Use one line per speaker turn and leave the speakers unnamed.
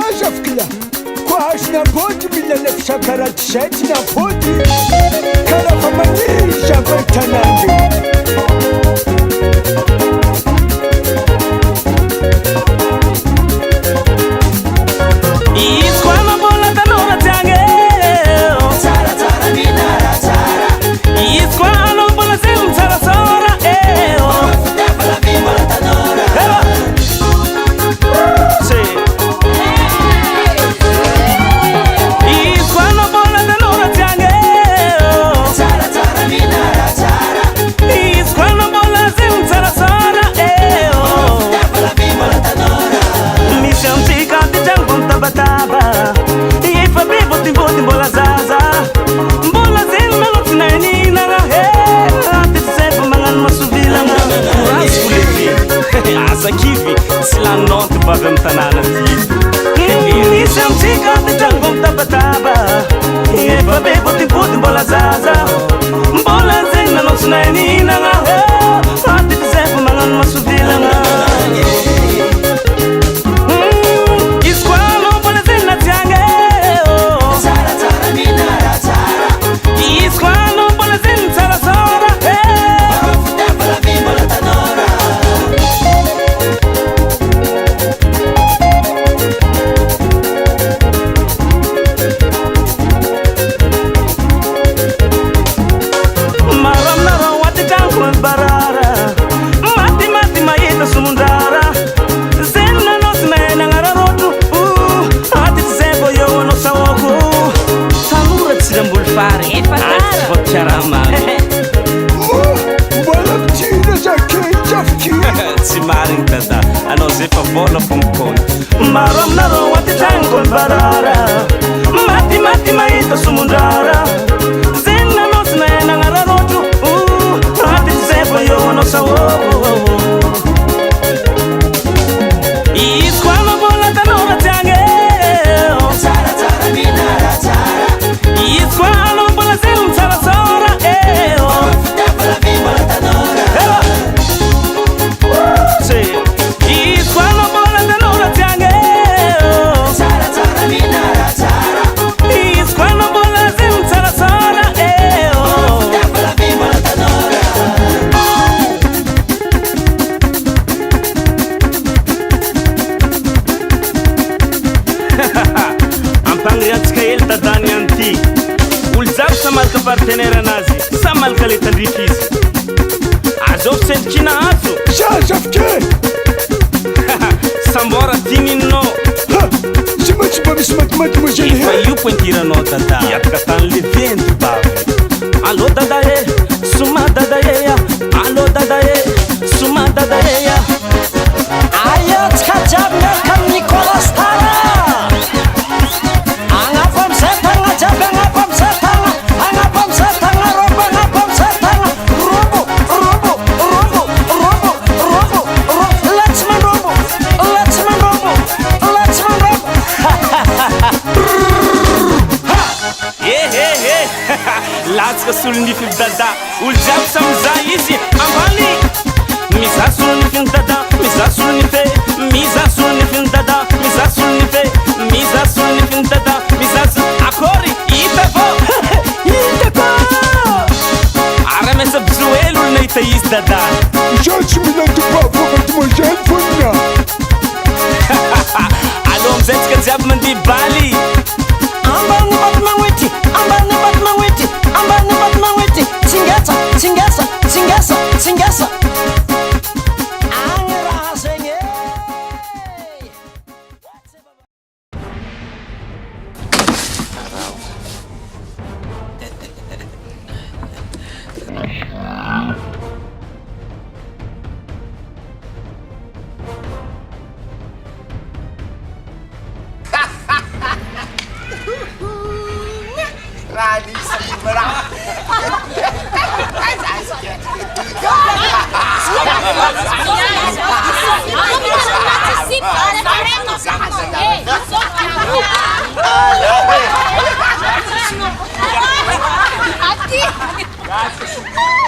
Azafkila kwahashina poti milalefisha karatisheti na poti karafamanisha kwetanande
Iskwana bola tanora tange Tara tara minara tara Iskwana bola zem tara sora Dafala bimbola tanora Iskwana bola tanora tange Tara tara minara tara Iskwana bola zem tara sora Dafala bimbola tanora Misham chika tijang bonta bataba Ifa bibo timboti mbola zaza Mbola zin melot nani nanga Atit sepa mangan masuvila nga Raskuleti Asa kivi Sila not bagam tanana Misham chika tijang bonta bataba Ifa bibo timboti mbola zaza Mbola zin melot nani nanga Atit sepa mangan masuvila nga Simaring tada, ano zefa bola pongkon. Maram naro wati tangkon barara. Mati mati maita sumundara. Zena nos na nangara rotu. Ati zefa yo no sawo. Iskwana bola tanora tange. Tara tara minara tara. Iskwana bola zem tara sora. Dafala bimbola tanora. Iskwana bola tanora tange Tara tara minara tara Iskwana bola zem tara sora Dafala bimbola tanora Ampangri atsika el tadani anti Ulzab samalka partenera nazi Samalka le tandrifisi Azov sentkina azo
Shashafke
Sambora tinino Ifa io pointirano tata Yakatan le vento bave Allo dadae, suma dadae Allo dadae, suma dadae
Ayat kajab melkan Nicolas Tara Angapam setang ajab angapam setang Angapam setang robo angapam setang Robo, robo, robo, robo, robo, robo Let's man robo, let's man robo, let's man robo
Latska sulni film dada Uljab samza izi Ambali Misa sulni film dada Misa sulni fe Misa sulni film dada Misa sulni fe Misa sulni film dada Misa sulni Akori Itafo Itafo Aramesa bzuelul na itaiz dada
Joci minantu papo Matmojen funna
Alom zetska jab mandi bali
Ambani batmawiti Ambani batmawiti Ambani batmawiti Singesa, singesa, singesa, singesa Angera hasenye
Rani Sabimara.
Rumbu